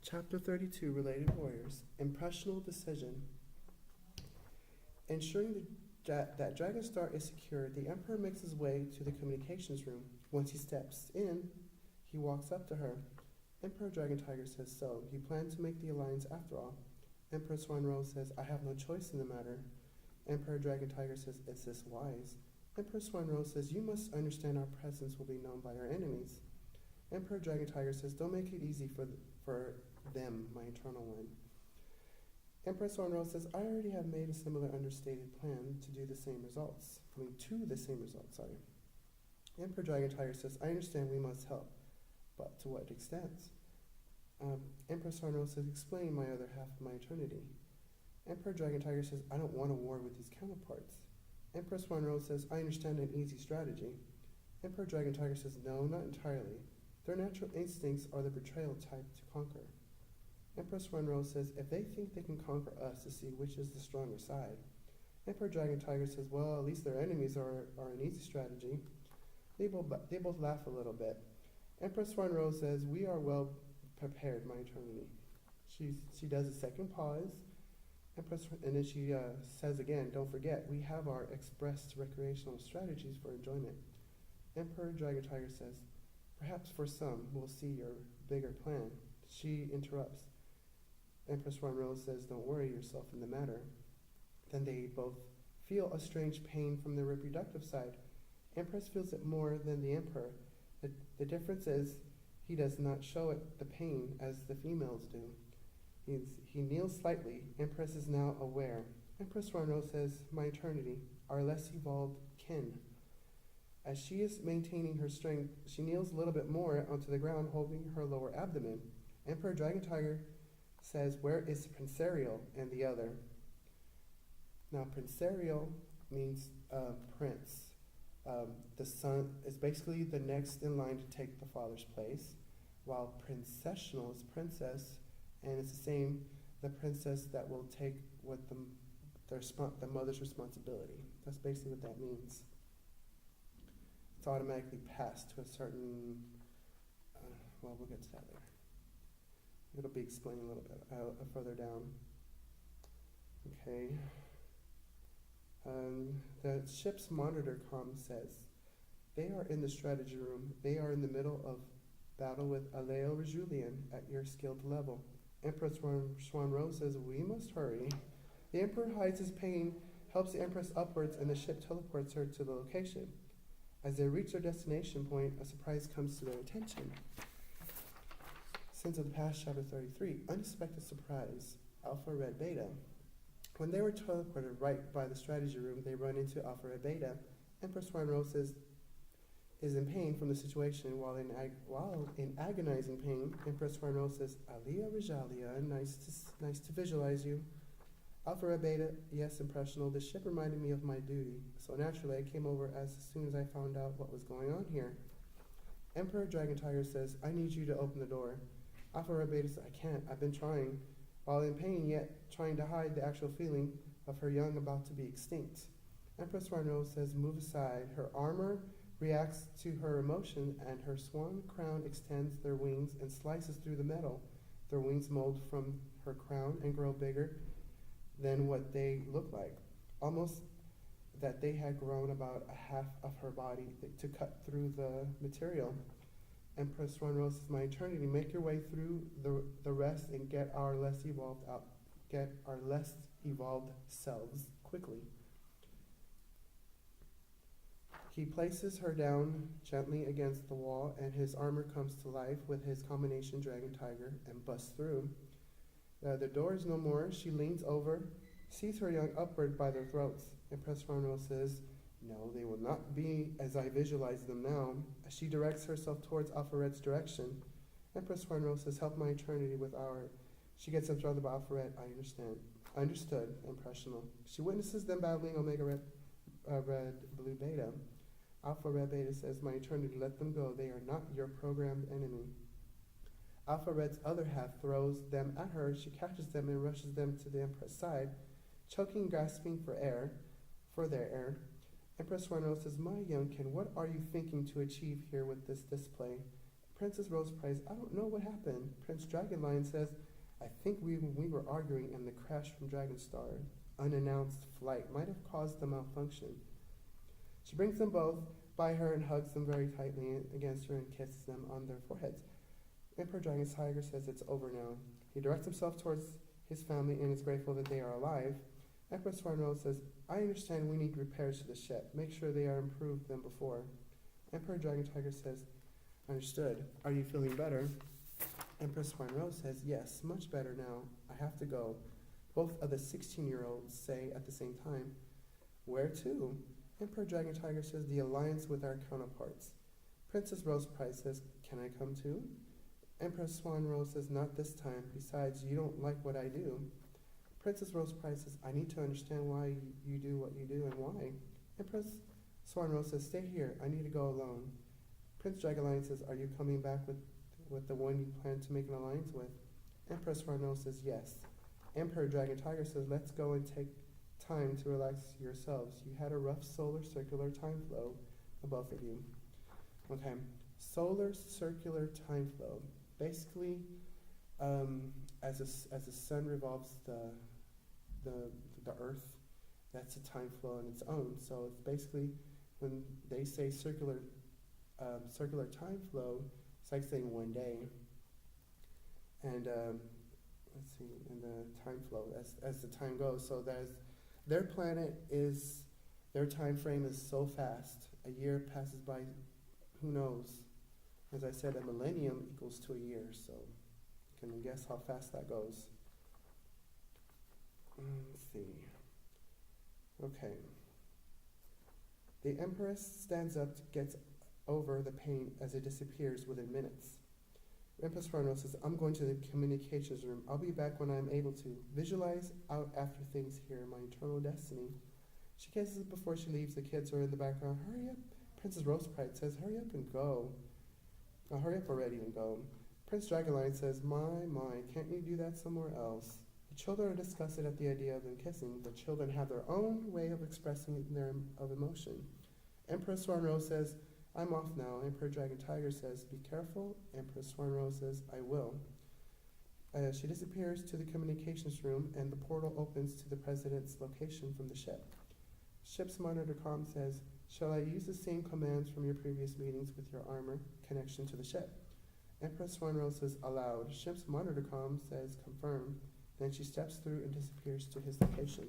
Chapter 32, Related Warriors, Impressional Decision. Ensuring that Dragonstar is secure, the Emperor makes his way to the communications room. Once he steps in, he walks up to her. Emperor Dragon Tiger says so. He planned to make the alliance after all. Empress Swan Rose says, I have no choice in the matter. Emperor Dragon Tiger says, is this wise? Empress Swan Rose says, you must understand our presence will be known by our enemies. Emperor Dragon Tiger says, don't make it easy for them, my eternal one. Empress Swan Rose says, I already have made a similar understated plan to the same results. Emperor Dragon Tiger says, I understand we must help, but to what extent? Empress Swan Rose says, explain my other half of my eternity. Emperor Dragon Tiger says, I don't want a war with these counterparts. Empress Swan Rose says, I understand an easy strategy. Emperor Dragon Tiger says, no, not entirely. Their natural instincts are the betrayal type to conquer. Empress Swan Rose says, if they think they can conquer us to see which is the stronger side. Emperor Dragon Tiger says, well, at least their enemies are an easy strategy. They both laugh a little bit. Empress Swan Rose says, we are well prepared, my eternity. She does a second pause. And then she says again, don't forget, we have our expressed recreational strategies for enjoyment. Emperor Dragon Tiger says, perhaps for some, we'll see your bigger plan. She interrupts. Empress Swan Rose says, don't worry yourself in the matter. Then they both feel a strange pain from their reproductive side. Empress feels it more than the Emperor. The difference is he does not show it the pain as the females do. He kneels slightly. Empress is now aware. Empress Swan Rose says, my eternity, our less evolved kin. As she is maintaining her strength, she kneels a little bit more onto the ground, holding her lower abdomen. Emperor Dragon Tiger says, where is Princerial and the other? Now, Princerial means prince. The son is basically the next in line to take the father's place, while Princessional is princess, and it's the same, the princess that will take what the mother's responsibility. That's basically what that means. It's automatically passed to a certain, well, we'll get to that later. It'll be explained a little bit further down. Okay. The ship's monitor comm says, they are in the strategy room. They are in the middle of battle with Aleo Rejulian at your skilled level. Empress Swan Rose says, we must hurry. The Emperor hides his pain, helps the Empress upwards, and the ship teleports her to the location. As they reach their destination point, a surprise comes to their attention. Sins of the Past, Chapter 33, Unexpected Surprise, Alpha Red Beta. When they were teleported right by the strategy room, they run into Alpha Red Beta. Empress Swan Rose is in pain from the situation. While in agonizing pain, Empress Swan Rose says, Alia Regalia, nice to visualize you. Alpha Red Beta, yes, impressional. The ship reminded me of my duty, so naturally I came over as soon as I found out what was going on here. Emperor Dragon Tiger says, I need you to open the door. Alpha Red Beta says, I can't, I've been trying. While in pain, yet trying to hide the actual feeling of her young about to be extinct. Empress Swan Rose says, move aside. Her armor reacts to her emotion, and her swan crown extends their wings and slices through the metal. Their wings mold from her crown and grow bigger than what they look like, almost that they had grown about a half of her body to cut through the material. Empress Swan Rose says, my eternity, make your way through the rest and get our less evolved selves quickly. He places her down gently against the wall, and his armor comes to life with his combination Dragon Tiger and busts through. The door is no more. She leans over, sees her young upward by their throats. Empress Swan Rose says, no, they will not be as I visualize them now. As she directs herself towards Alpha Red's direction, Empress Swan Rose says, help my eternity with our... She gets enthralled by Alpha Red. I understood, impressional. She witnesses them battling Omega Red, Blue Beta. Alpha Red Beta says, my eternity, let them go. They are not your programmed enemy. Alpha Red's other half throws them at her. She catches them and rushes them to the Empress' side, choking, gasping for their air. Empress Swan Rose says, my youngkin, what are you thinking to achieve here with this display? Princess Rose Price, I don't know what happened. Prince Dragonlion says, I think we were arguing and the crash from Dragonstar, unannounced flight, might have caused the malfunction. She brings them both by her and hugs them very tightly against her and kisses them on their foreheads. Emperor Dragon Tiger says it's over now. He directs himself towards his family and is grateful that they are alive. Empress Swarnrose says, I understand we need repairs to the ship. Make sure they are improved than before. Emperor Dragon Tiger says, understood. Are you feeling better? Empress Swarnrose says, yes, much better now. I have to go. Both of the 16-year-olds say at the same time, where to? Emperor Dragon Tiger says, the alliance with our counterparts. Princess Rose Price says, can I come too? Empress Swanrose says, not this time. Besides, you don't like what I do. Princess Rose Price says, I need to understand why you do what you do and why. Empress Swanrose says, stay here. I need to go alone. Prince Dragolion says, are you coming back with the one you plan to make an alliance with? Empress Swanrose says, yes. Emperor Dragon Tiger says, let's go and take time to relax yourselves. You had a rough solar circular time flow, the both of you. Okay, solar circular time flow. Basically, as the sun revolves the Earth, that's a time flow on its own. So it's basically when they say circular time flow, it's like saying one day. And let's see, in the time flow as the time goes. So their planet is, their time frame is so fast. A year passes by, who knows? As I said, a millennium equals to a year, so you can guess how fast that goes. Let's see. Okay. The Empress stands up, gets over the pain as it disappears within minutes. Empress Farno says, I'm going to the communications room. I'll be back when I'm able to. Visualize out after things here, my eternal destiny. She kisses before she leaves. The kids are in the background. Hurry up. Princess Roseprite says, hurry up and go. Hurry up already and go. Prince Dragolion says, my, can't you do that somewhere else? The children are disgusted at the idea of them kissing. The children have their own way of expressing their emotion. Empress Swarnrose says, I'm off now. Emperor Dragon Tiger says, be careful. Empress Swarnrose says, I will. She disappears to the communications room and the portal opens to the president's location from the ship. Ship's monitor comm says, shall I use the same commands from your previous meetings with your armor connection to the ship? Empress Swarnrose says, aloud. Ship's monitor comm says, confirm. Then she steps through and disappears to his location.